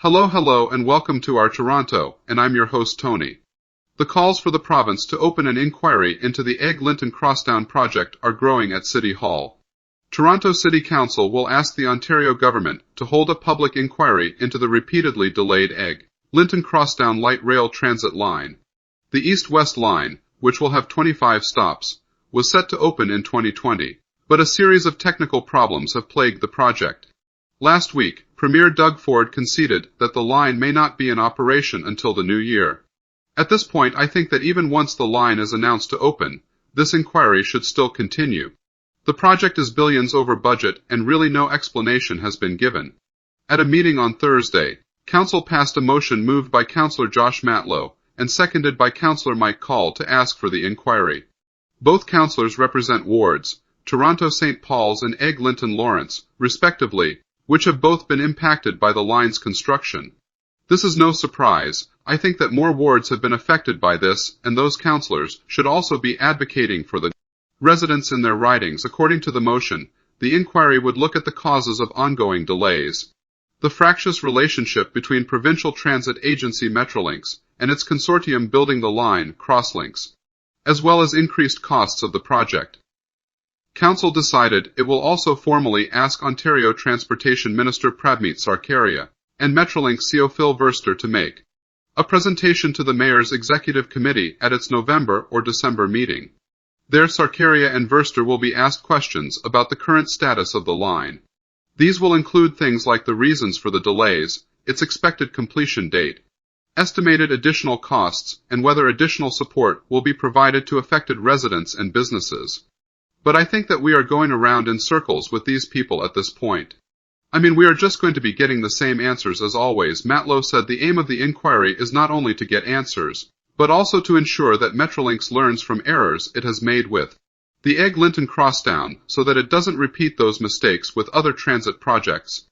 Hello, and welcome to our Toronto, and I'm your host Tony. The calls for the province to open an inquiry into the Eglinton Crosstown project are growing at City Hall. Toronto City Council will ask the Ontario government to hold a public inquiry into the repeatedly delayed Eglinton Crosstown light rail transit line. The east-west line, which will have 25 stops, was set to open in 2020, but a series of technical problems have plagued the project. Last week, Premier Doug Ford conceded that the line may not be in operation until the new year. At this point, I think that even once the line is announced to open, this inquiry should still continue. The project is billions over budget and really no explanation has been given. At a meeting on Thursday, Council passed a motion moved by Councillor Josh Matlow and seconded by Councillor Mike Call to ask for the inquiry. Both councillors represent wards, Toronto St. Paul's and Eglinton Lawrence, respectively, which have both been impacted by the line's construction. This is no surprise. I think that more wards have been affected by this, and those councillors should also be advocating for the residents in their ridings. According to the motion, the inquiry would look at the causes of ongoing delays, the fractious relationship between provincial transit agency Metrolinx and its consortium building the line, Crosslinx, as well as increased costs of the project. Council decided it will also formally ask Ontario Transportation Minister Prabmeet Sarkaria and Metrolinx CEO Phil Verster to make a presentation to the Mayor's Executive Committee at its November or December meeting. There, Sarkaria and Verster will be asked questions about the current status of the line. These will include things like the reasons for the delays, its expected completion date, estimated additional costs, and whether additional support will be provided to affected residents and businesses. But I think that we are going around in circles with these people at this point. We are just going to be getting the same answers as always. Matlow said the aim of the inquiry is not only to get answers, but also to ensure that Metrolinx learns from errors it has made with the Eglinton Crosstown so that it doesn't repeat those mistakes with other transit projects,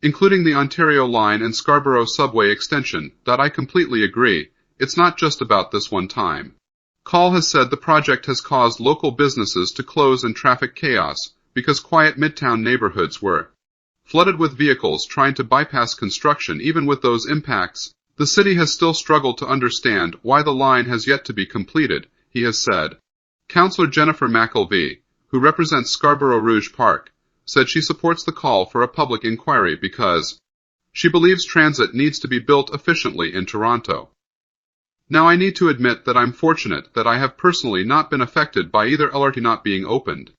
including the Ontario Line and Scarborough Subway extension. I completely agree. It's not just about this one time. Call has said the project has caused local businesses to close and traffic chaos because quiet midtown neighborhoods were flooded with vehicles trying to bypass construction. Even with those impacts, the city has still struggled to understand why the line has yet to be completed, he has said. Councillor Jennifer McElvey, who represents Scarborough Rouge Park, said she supports the call for a public inquiry because she believes transit needs to be built efficiently in Toronto. Now, I need to admit that I'm fortunate that I have personally not been affected by either LRT not being opened.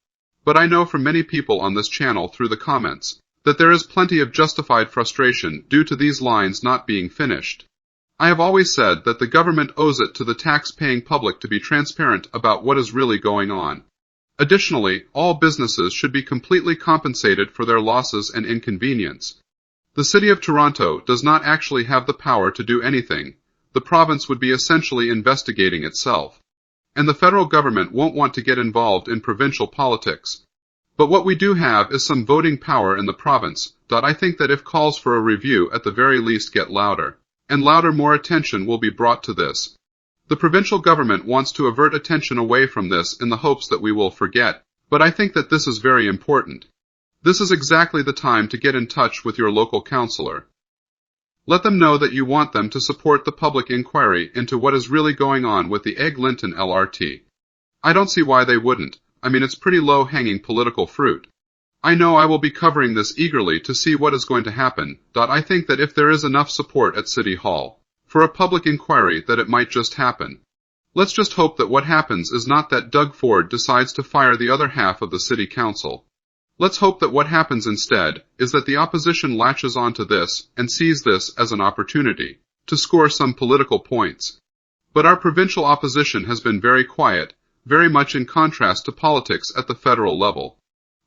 But I know from many people on this channel through the comments that there is plenty of justified frustration due to these lines not being finished. I have always said that the government owes it to the tax-paying public to be transparent about what is really going on. Additionally, all businesses should be completely compensated for their losses and inconvenience. The City of Toronto does not actually have the power to do anything. The province would be essentially investigating itself. And the federal government won't want to get involved in provincial politics. But what we do have is some voting power in the province. I think that if calls for a review at the very least get louder, and louder, more attention will be brought to this. The provincial government wants to avert attention away from this in the hopes that we will forget, but I think that this is very important. This is exactly the time to get in touch with your local councillor. Let them know that you want them to support the public inquiry into what is really going on with the Eglinton LRT. I don't see why they wouldn't. It's pretty low-hanging political fruit. I know I will be covering this eagerly to see what is going to happen. I think that if there is enough support at City Hall for a public inquiry, that it might just happen. Let's just hope that what happens is not that Doug Ford decides to fire the other half of the City Council. Let's hope that what happens instead is that the opposition latches onto this and sees this as an opportunity to score some political points. But our provincial opposition has been very quiet, very much in contrast to politics at the federal level.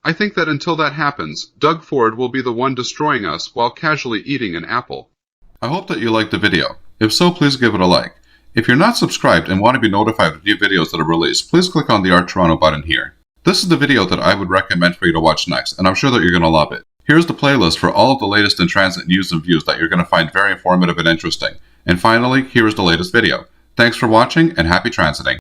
I think that until that happens, Doug Ford will be the one destroying us while casually eating an apple. I hope that you liked the video. If so, please give it a like. If you're not subscribed and want to be notified of new videos that are released, please click on the Art Toronto button here. This is the video that I would recommend for you to watch next, and I'm sure that you're going to love it. Here's the playlist for all of the latest in transit news and views that you're going to find very informative and interesting. And finally, here is the latest video. Thanks for watching and happy transiting.